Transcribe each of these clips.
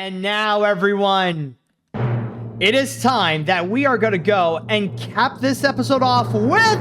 And now, everyone, it is time that we are going to go and cap this episode off with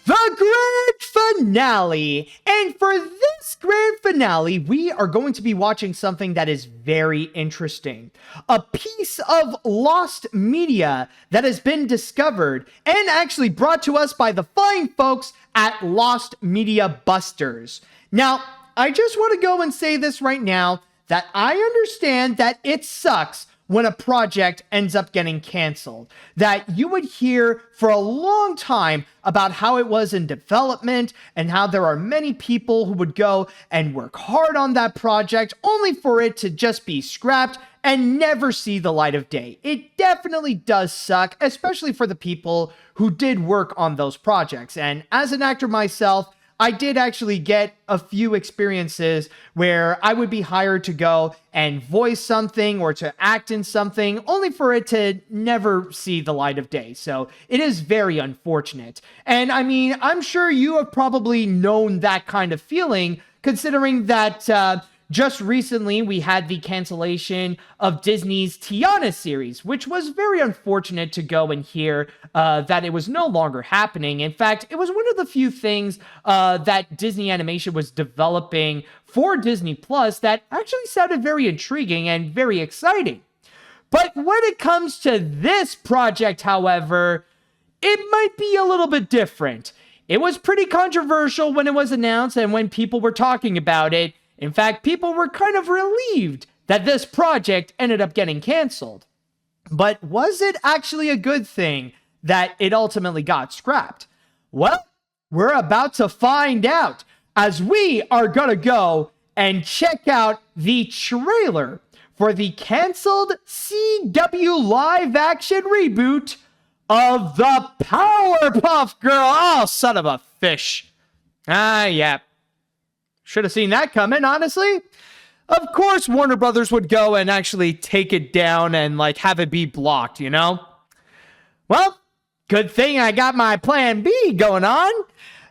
the grand finale. And for this grand finale, we are going to be watching something that is very interesting. A piece of lost media that has been discovered and actually brought to us by the fine folks at Lost Media Busters. Now, I just want to go and say this right now, that I understand that it sucks when a project ends up getting canceled. That you would hear for a long time about how it was in development and how there are many people who would go and work hard on that project only for it to just be scrapped and never see the light of day. It definitely does suck, especially for the people who did work on those projects. And as an actor myself, I did actually get a few experiences where I would be hired to go and voice something or to act in something only for it to never see the light of day. So it is very unfortunate. And I mean, I'm sure you have probably known that kind of feeling, considering that just recently, we had the cancellation of Disney's Tiana series, which was very unfortunate to go and hear that it was no longer happening. In fact, it was one of the few things that Disney Animation was developing for Disney Plus that actually sounded very intriguing and very exciting. But when it comes to this project, however, it might be a little bit different. It was pretty controversial when it was announced and when people were talking about it. In fact, people were kind of relieved that this project ended up getting canceled. But was it actually a good thing that it ultimately got scrapped? Well, we're about to find out as we are going to go and check out the trailer for the canceled CW live-action reboot of the Powerpuff Girls. Oh, son of a fish. Yeah. Should have seen that coming, honestly. Of course, Warner Brothers would go and actually take it down and, like, have it be blocked, you know? Well, good thing I got my plan B going on.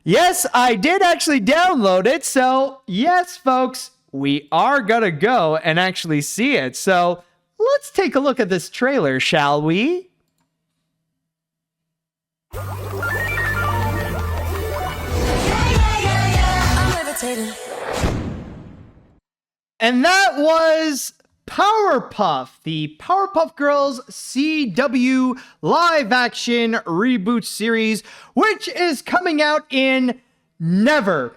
Yes, I did actually download it. So, yes, folks, we are gonna go and actually see it. So, let's take a look at this trailer, shall we? And that was Powerpuff, the Powerpuff Girls CW live-action reboot series, which is coming out in never.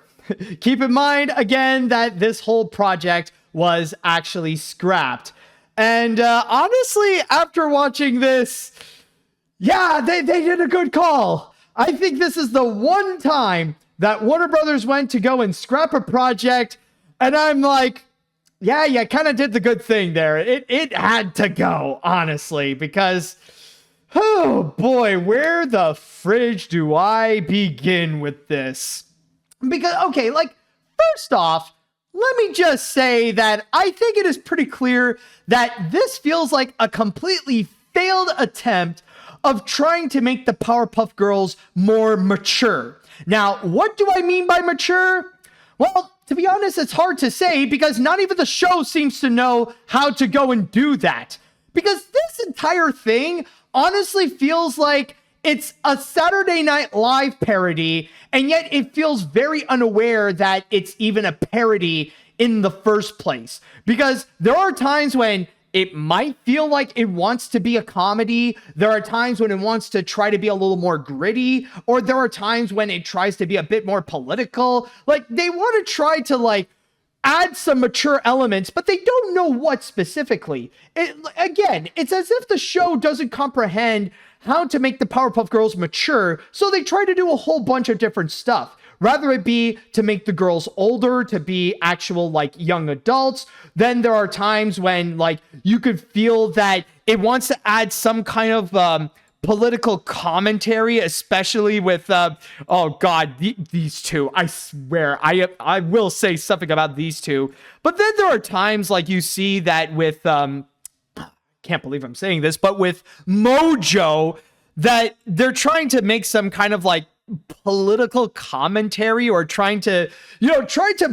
Keep in mind, again, that this whole project was actually scrapped. And honestly, after watching this, yeah, they did a good call. I think this is the one time that Warner Brothers went to go and scrap a project, and I'm like, yeah, you kind of did the good thing there. It had to go, honestly, because, oh boy, where the fridge do I begin with this? Because, okay, like, first off, let me just say that I think it is pretty clear that this feels like a completely failed attempt of trying to make the Powerpuff Girls more mature. Now, what do I mean by mature? Well, to be honest, it's hard to say because not even the show seems to know how to go and do that. Because this entire thing honestly feels like it's a Saturday Night Live parody, and yet it feels very unaware that it's even a parody in the first place. Because there are times when it might feel like it wants to be a comedy. There are times when it wants to try to be a little more gritty, or there are times when it tries to be a bit more political. Like, they want to try to, like, add some mature elements, but they don't know what specifically. Again, it's as if the show doesn't comprehend how to make the Powerpuff Girls mature, so they try to do a whole bunch of different stuff. Rather it be to make the girls older, to be actual, like, young adults. Then there are times when, like, you could feel that it wants to add some kind of political commentary, especially with, oh God, these two. I swear, I will say something about these two. But then there are times, like, you see that with, can't believe I'm saying this, but with Mojo, that they're trying to make some kind of, like, political commentary or trying to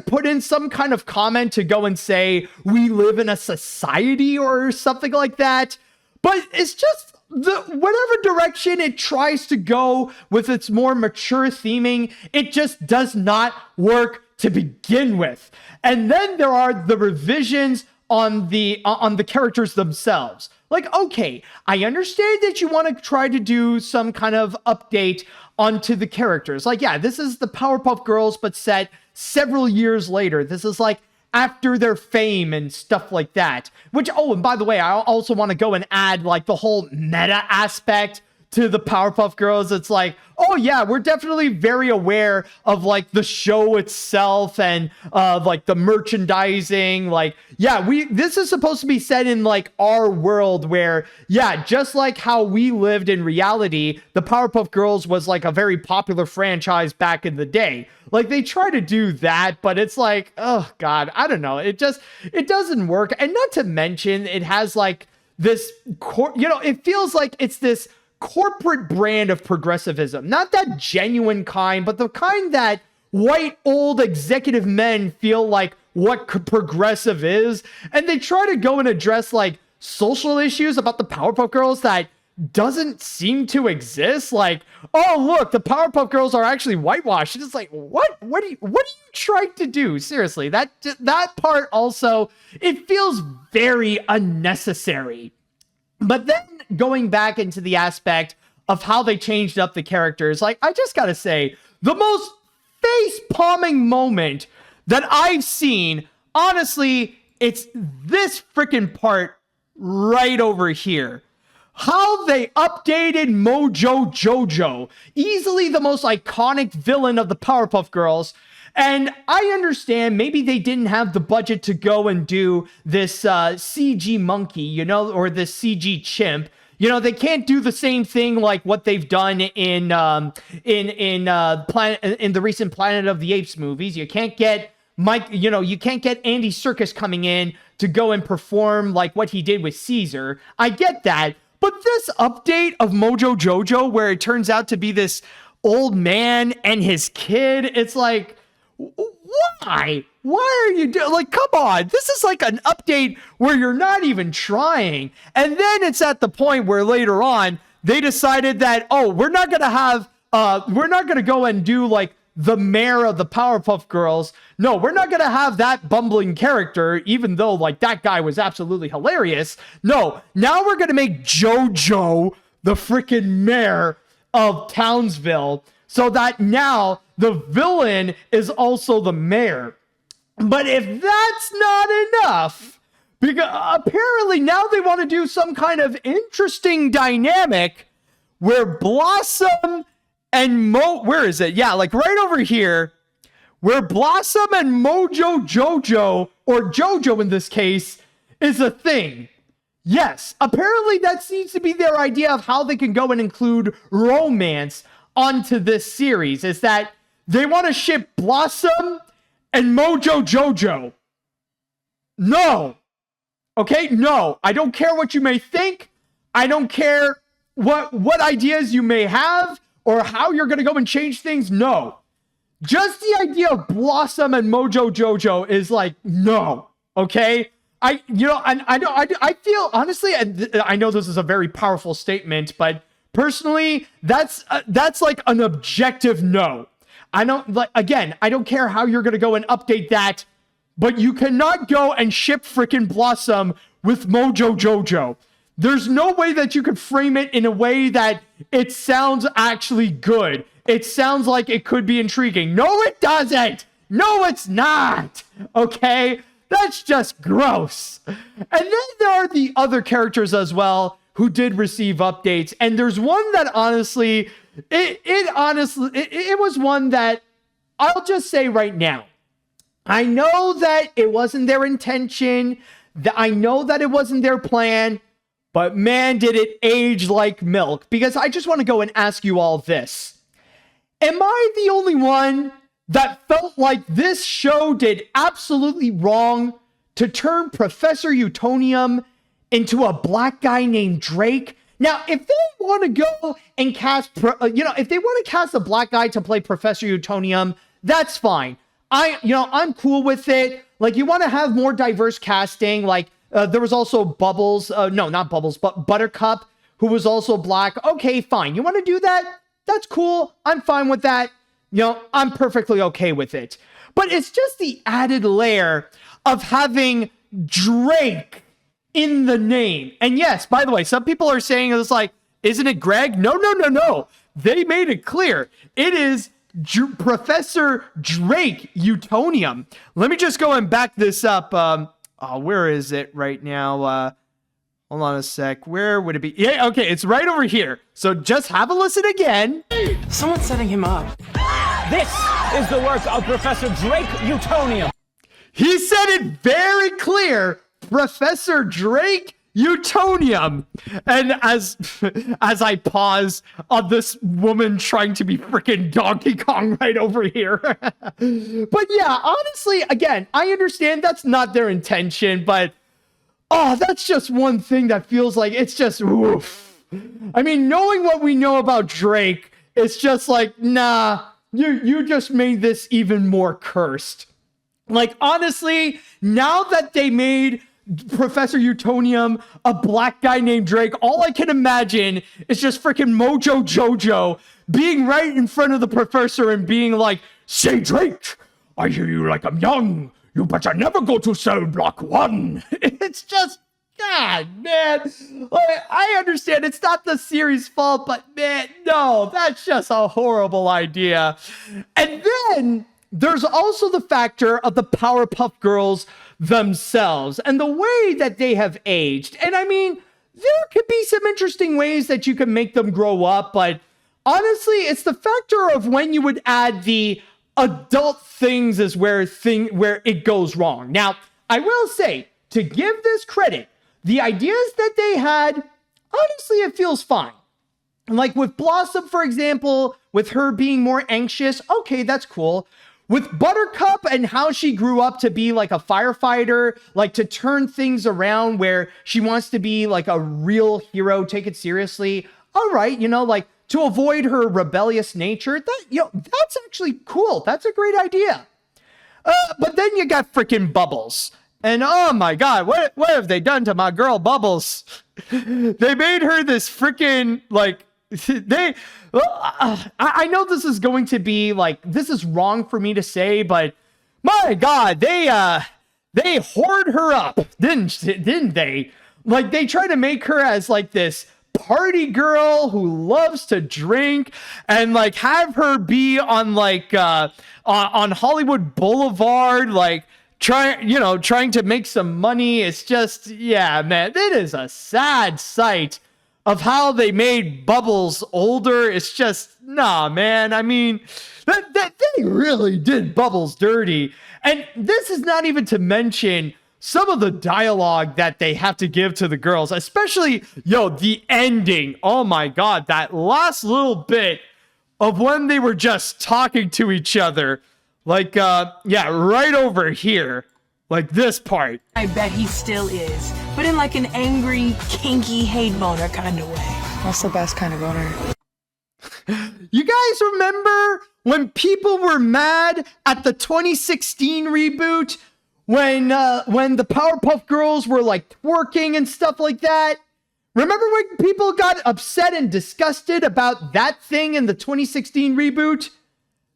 put in some kind of comment to go and say we live in a society or something like that. But it's just whatever direction it tries to go with its more mature theming, it just does not work to begin with. And then there are the revisions on the characters themselves. Like, okay, I understand that you want to try to do some kind of update onto the characters. Like, yeah, this is the Powerpuff Girls, but set several years later. This is like after their fame and stuff like that. Which, oh, and by the way, I also want to go and add like the whole meta aspect to the Powerpuff Girls. It's like, oh yeah, we're definitely very aware of like the show itself and like the merchandising. Like, yeah, this is supposed to be set in like our world where, yeah, just like how we lived in reality, the Powerpuff Girls was like a very popular franchise back in the day. Like, they try to do that, but it's like, oh God, I don't know. It doesn't work. And not to mention, it has like this, it feels like it's this corporate brand of progressivism, not that genuine kind, but the kind that white old executive men feel like what progressive is, and they try to go and address like social issues about the Powerpuff Girls that doesn't seem to exist. Like, oh look, the Powerpuff Girls are actually whitewashed. It's like, what are you trying to do? Seriously, that part also, it feels very unnecessary. But then going back into the aspect of how they changed up the characters, like, I just gotta say, the most face-palming moment that I've seen, honestly, it's this freaking part right over here. How they updated Mojo Jojo, easily the most iconic villain of the Powerpuff Girls. And I understand maybe they didn't have the budget to go and do this CG monkey, or this CG chimp. They can't do the same thing like what they've done in the recent Planet of the Apes movies. You can't get you can't get Andy Serkis coming in to go and perform like what he did with Caesar. I get that. But this update of Mojo Jojo, where it turns out to be this old man and his kid, it's like, why? Why are you doing, like, come on, this is like an update where you're not even trying. And then it's at the point where later on, they decided that, oh, we're not going to go and do like the mayor of the Powerpuff Girls. No, we're not going to have that bumbling character, even though like that guy was absolutely hilarious. No, now we're going to make JoJo the freaking mayor of Townsville, so that now the villain is also the mayor. But if that's not enough, because apparently now they want to do some kind of interesting dynamic where Blossom and where is it? Yeah, like right over here, where Blossom and Mojo Jojo, or Jojo in this case, is a thing. Yes, apparently that seems to be their idea of how they can go and include romance onto this series, is that they want to ship Blossom and Mojo Jojo. No. Okay? No. I don't care what you may think. I don't care what ideas you may have or how you're going to go and change things. No. Just the idea of Blossom and Mojo Jojo is like, no. Okay? I feel, honestly, I know this is a very powerful statement, but personally, that's like an objective no. I don't care how you're going to go and update that, but you cannot go and ship freaking Blossom with Mojo Jojo. There's no way that you could frame it in a way that it sounds actually good. It sounds like it could be intriguing. No, it doesn't. No, it's not. Okay? That's just gross. And then there are the other characters as well who did receive updates. And there's one that honestly, it was one that I'll just say right now. I know that it wasn't their intention. I know that it wasn't their plan. But man, did it age like milk. Because I just want to go and ask you all this. Am I the only one that felt like this show did absolutely wrong to turn Professor Utonium into a black guy named Drake Now, if they want to go and cast, if they want to cast a black guy to play Professor Utonium, that's fine. I'm cool with it. Like, you want to have more diverse casting. Like, there was also Bubbles. No, not Bubbles, but Buttercup, who was also black. Okay, fine. You want to do that? That's cool. I'm fine with that. I'm perfectly okay with it. But it's just the added layer of having Drake in the name. And yes, by the way, some people are saying it's like, isn't it Greg? No. They made it clear. It is Professor Drake Utonium. Let me just go and back this up. Where is it right now? Hold on a sec. Where would it be? Yeah, okay, it's right over here. So just have a listen again. Someone's setting him up. This is the work of Professor Drake Utonium. He said it very clear. Professor Drake Utonium. And as I pause on this woman trying to be freaking Donkey Kong right over here. But yeah, honestly, again, I understand that's not their intention, but that's just one thing that feels like it's just oof. I mean, knowing what we know about Drake, it's just like, nah, you just made this even more cursed. Like, honestly, now that they made Professor Utonium a black guy named Drake, all I can imagine is just freaking Mojo Jojo being right in front of the professor and being like, "Say, Drake, I hear you like I'm young. You better never go to cell block 1. It's just, God, man. Like, I understand it's not the series' fault, but man, no, that's just a horrible idea. And then there's also the factor of the Powerpuff Girls themselves and the way that they have aged. And I mean, there could be some interesting ways that you can make them grow up, but honestly, it's the factor of when you would add the adult things is where it goes wrong. Now, I will say, to give this credit, the ideas that they had, honestly, it feels fine. Like with Blossom, for example, with her being more anxious, okay, that's cool. With Buttercup and how she grew up to be like a firefighter, like to turn things around where she wants to be like a real hero, take it seriously. All right, like to avoid her rebellious nature, that's actually cool. That's a great idea. But then you got freaking Bubbles. And oh my God, what have they done to my girl Bubbles? They made her this freaking like, I know this is going to be like, this is wrong for me to say, but my God, they hoard her up, didn't they? Like they try to make her as like this party girl who loves to drink and like have her be on like on Hollywood Boulevard, like trying to make some money. It's just, yeah, man, it is a sad sight of how they made Bubbles older. It's just, nah, man. I mean, that they really did Bubbles dirty. And this is not even to mention some of the dialogue that they have to give to the girls, especially, the ending. Oh my God, that last little bit of when they were just talking to each other. Like, right over here. Like this part. I bet he still is, but in like an angry, kinky hate boner kind of way. That's the best kind of boner. You guys remember when people were mad at the 2016 reboot? When the Powerpuff Girls were like twerking and stuff like that? Remember when people got upset and disgusted about that thing in the 2016 reboot?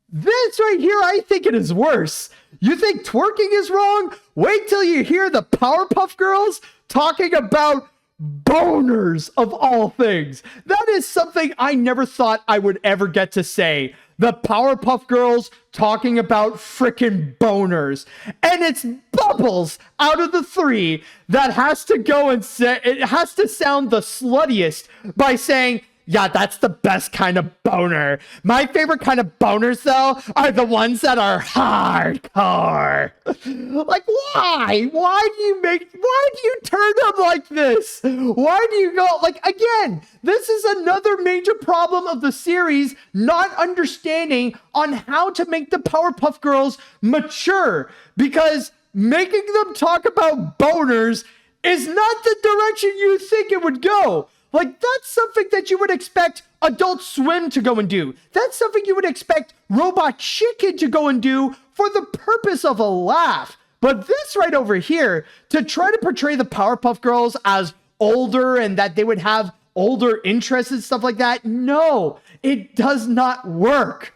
This right here, I think it is worse. You think twerking is wrong? Wait till you hear the Powerpuff Girls talking about boners of all things. That is something I never thought I would ever get to say. The Powerpuff Girls talking about frickin' boners. And it's Bubbles out of the three that has to go and say, it has to sound the sluttiest by saying, yeah, that's the best kind of boner. My favorite kind of boners, though, are the ones that are hardcore. Like, why? Why do you turn them like this? Why do you go, like, again, this is another major problem of the series, not understanding on how to make the Powerpuff Girls mature. Because making them talk about boners is not the direction you think it would go. Like, that's something that you would expect Adult Swim to go and do. That's something you would expect Robot Chicken to go and do for the purpose of a laugh. But this right over here, to try to portray the Powerpuff Girls as older and that they would have older interests and stuff like that, no, it does not work.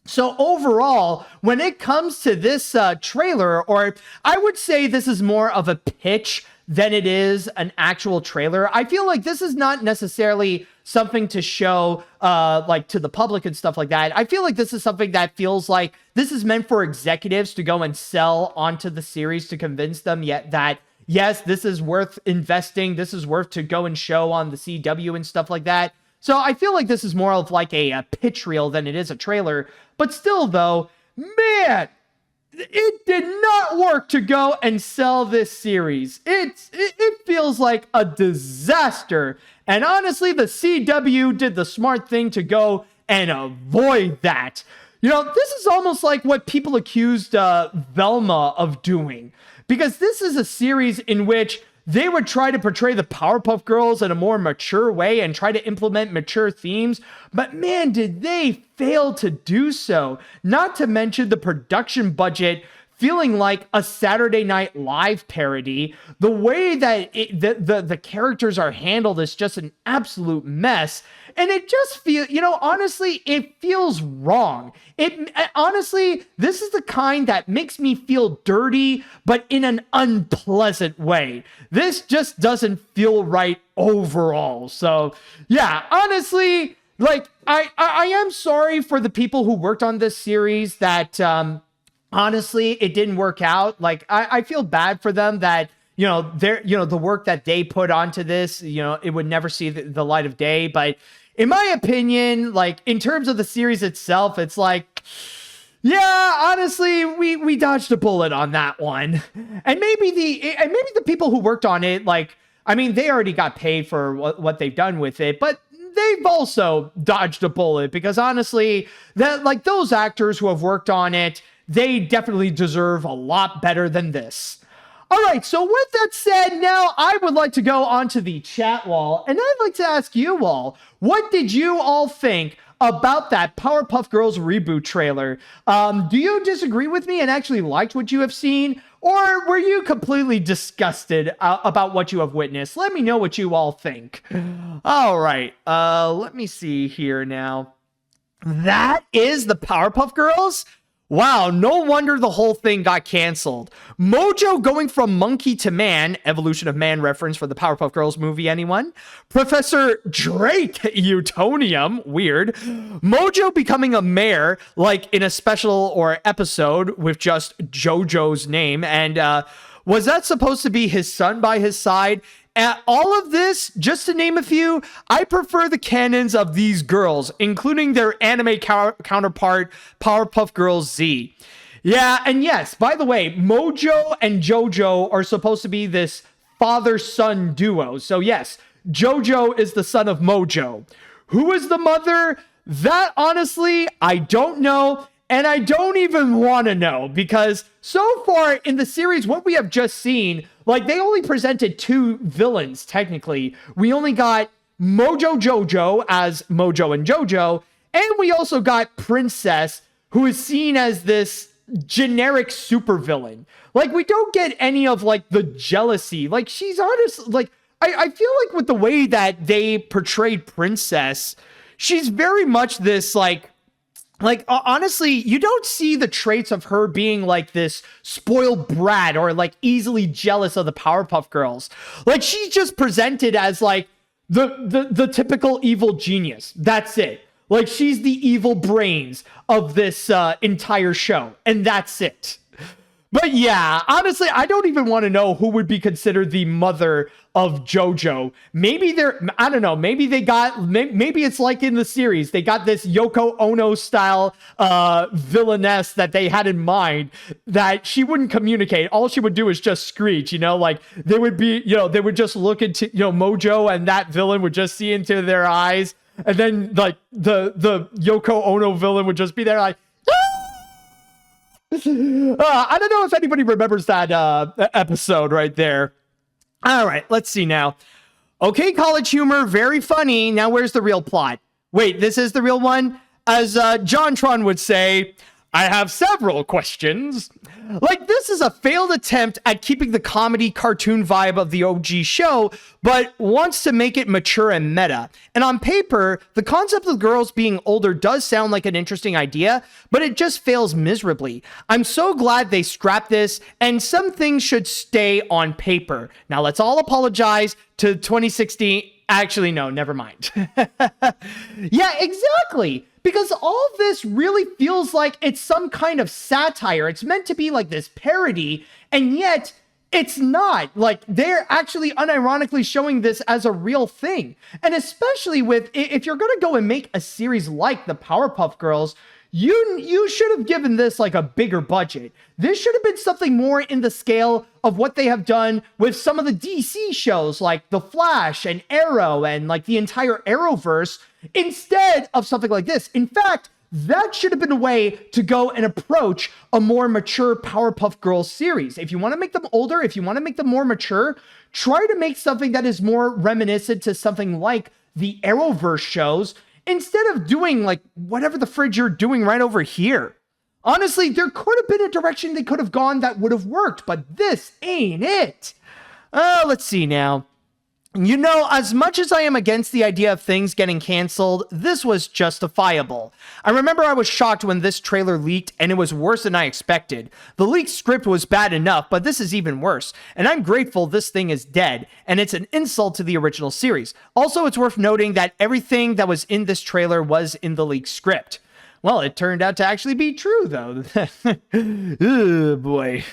So overall, when it comes to this trailer, or I would say this is more of a pitch than it is an actual trailer. I feel like this is not necessarily something to show like to the public and stuff like that. I feel like this is something that feels like this is meant for executives to go and sell onto the series to convince them yet that, yes, this is worth investing. This is worth to go and show on the CW and stuff like that. So I feel like this is more of like a pitch reel than it is a trailer. But still, though, man, it did not work to go and sell this series. It feels like a disaster. And honestly, the CW did the smart thing to go and avoid that. You know, this is almost like what people accused Velma of doing. Because this is a series in which they would try to portray the Powerpuff Girls in a more mature way and try to implement mature themes. But man, did they fail to do so. Not to mention the production budget feeling like a Saturday Night Live parody. The way that the characters are handled is just an absolute mess. And it just feels, you know, honestly, it feels wrong. Honestly, this is the kind that makes me feel dirty, but in an unpleasant way. This just doesn't feel right overall. So yeah, honestly, like I am sorry for the people who worked on this series that, honestly, it didn't work out. Like, I feel bad for them that, you know, the work that they put onto this, you know, it would never see the light of day. But in my opinion, like, in terms of the series itself, it's like, yeah, honestly, we dodged a bullet on that one. And maybe the people who worked on it, like, I mean, they already got paid for what they've done with it, but they've also dodged a bullet because honestly, that, like, those actors who have worked on it, they definitely deserve a lot better than this. All right, so with that said, now I would like to go onto the chat wall, and I'd like to ask you all, what did you all think about that Powerpuff Girls reboot trailer? Do you disagree with me and actually liked what you have seen? Or were you completely disgusted about what you have witnessed? Let me know what you all think. All right, let me see here now. That is the Powerpuff Girls? Wow, no wonder the whole thing got canceled. Mojo going from monkey to man, evolution of man reference for the Powerpuff Girls movie, anyone? Professor Drake Utonium, weird. Mojo becoming a mayor, like in a special or episode with just JoJo's name. And was that supposed to be his son by his side? All of this, just to name a few, I prefer the canons of these girls, including their anime counterpart, Powerpuff Girls Z. Yeah, and yes, by the way, Mojo and JoJo are supposed to be this father-son duo. So yes, JoJo is the son of Mojo. Who is the mother? That, honestly, I don't know. And I don't even want to know, because so far in the series, what we have just seen, like, they only presented two villains, technically. We only got Mojo Jojo as Mojo and Jojo, and we also got Princess, who is seen as this generic supervillain. Like, we don't get any of, like, the jealousy. Like, she's honest, like, I feel like with the way that they portrayed Princess, she's very much this, like, honestly, you don't see the traits of her being like this spoiled brat or like easily jealous of the Powerpuff Girls. Like, she's just presented as like the typical evil genius. That's it. Like, she's the evil brains of this entire show, and that's it. But yeah, honestly, I don't even want to know who would be considered the mother of JoJo. Maybe I don't know, maybe it's like in the series, they got this Yoko Ono style villainess that they had in mind, that she wouldn't communicate. All she would do is just screech, you know, like they would just look into, you know, Mojo, and that villain would just see into their eyes. And then like the Yoko Ono villain would just be there like, I don't know if anybody remembers that episode right there. All right, let's see now. Okay, college humor, very funny. Now where's the real plot? Wait, this is the real one? As Jontron would say, I have several questions. Like, this is a failed attempt at keeping the comedy cartoon vibe of the OG show, but wants to make it mature and meta. And on paper, the concept of girls being older does sound like an interesting idea, but it just fails miserably. I'm so glad they scrapped this, and some things should stay on paper. Now let's all apologize to 2016. Actually, no, never mind. Yeah, exactly. Because all this really feels like it's some kind of satire. It's meant to be like this parody, and yet it's not. Like, they're actually unironically showing this as a real thing. And especially with, if you're going to go and make a series like the Powerpuff Girls, you should have given this like a bigger budget. This should have been something more in the scale of what they have done with some of the DC shows like The Flash and Arrow and like the entire Arrowverse, instead of something like this. In fact, that should have been a way to go and approach a more mature Powerpuff Girls series. If you want to make them older, if you want to make them more mature, try to make something that is more reminiscent to something like the Arrowverse shows, instead of doing like whatever the fridge you're doing right over here. Honestly, there could have been a direction they could have gone that would have worked, but this ain't it. Let's see now. You know, as much as I am against the idea of things getting canceled, this was justifiable. I remember I was shocked when this trailer leaked, and it was worse than I expected. The leaked script was bad enough, but this is even worse, and I'm grateful this thing is dead, and it's an insult to the original series. Also, it's worth noting that everything that was in this trailer was in the leaked script. Well, it turned out to actually be true, though. Oh, boy.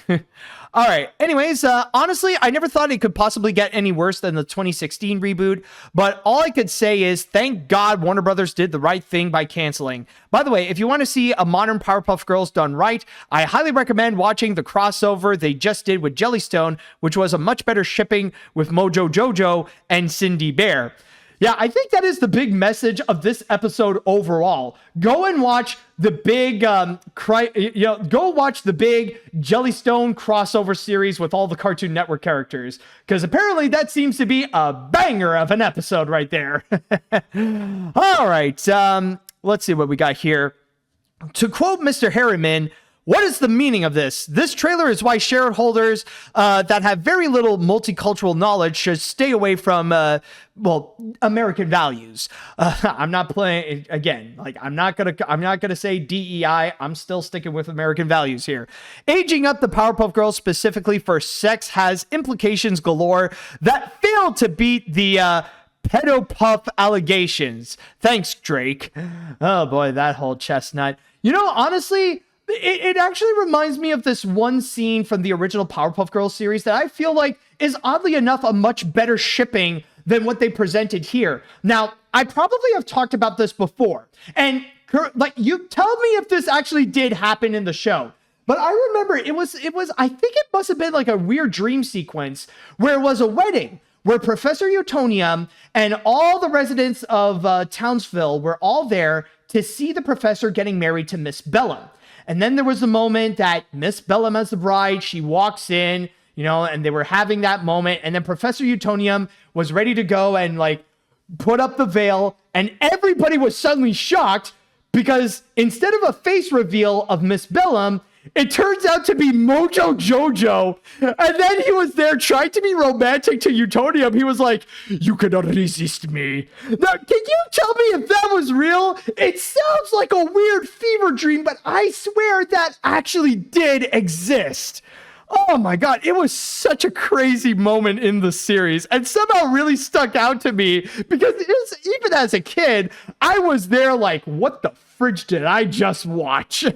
All right. Anyways, honestly, I never thought it could possibly get any worse than the 2016 reboot, but all I could say is thank God Warner Brothers did the right thing by canceling. By the way, if you want to see a modern Powerpuff Girls done right, I highly recommend watching the crossover they just did with Jellystone, which was a much better shipping with Mojo Jojo and Cindy Bear. Yeah, I think that is the big message of this episode overall. Go and watch the big, go watch the big Jellystone crossover series with all the Cartoon Network characters, because apparently that seems to be a banger of an episode right there. All right, let's see what we got here. To quote Mr. Harriman, what is the meaning of this? This trailer is why shareholders that have very little multicultural knowledge should stay away from, American values. I'm not playing again. Like, I'm not gonna say DEI. I'm still sticking with American values here. Aging up the Powerpuff Girls specifically for sex has implications galore that fail to beat the pedopuff allegations. Thanks, Drake. Oh boy, that whole chestnut. You know, honestly, it actually reminds me of this one scene from the original Powerpuff Girls series that I feel like is oddly enough a much better shipping than what they presented here. Now, I probably have talked about this before, and like, you tell me if this actually did happen in the show. But I remember it was, I think it must have been like a weird dream sequence where it was a wedding where Professor Utonium and all the residents of Townsville were all there to see the professor getting married to Miss Bellum. And then there was the moment that Miss Bellum as the bride, she walks in, and they were having that moment. And then Professor Utonium was ready to go and like put up the veil. And everybody was suddenly shocked because instead of a face reveal of Miss Bellum, it turns out to be Mojo Jojo. And then he was there trying to be romantic to Utonium. He was like, you cannot resist me. Now, can you tell me if that was real? It sounds like a weird fever dream, but I swear that actually did exist. Oh my God, it was such a crazy moment in the series and somehow really stuck out to me because even as a kid, I was there like, what the fridge did I just watch?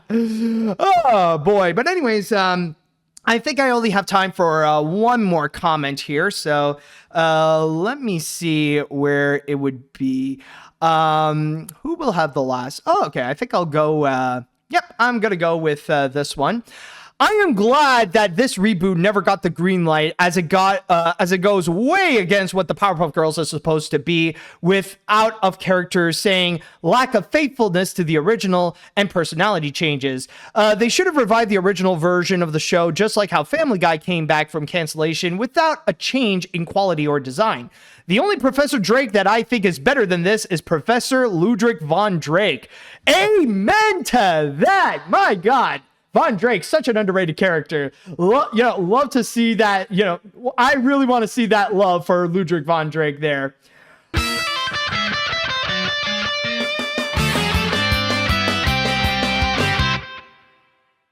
Oh boy. But anyways, I think I only have time for one more comment here. So let me see where it would be. Who will have the last? Oh, okay. I think I'll go. Yep, I'm going to go with this one. I am glad that this reboot never got the green light, as it goes way against what the Powerpuff Girls are supposed to be, with out of character saying lack of faithfulness to the original and personality changes. They should have revived the original version of the show, just like how Family Guy came back from cancellation without a change in quality or design. The only Professor Drake that I think is better than this is Professor Ludwig von Drake. Amen to that. My God. Von Drake, such an underrated character. Love to see that. I really want to see that love for Ludwig von Drake there.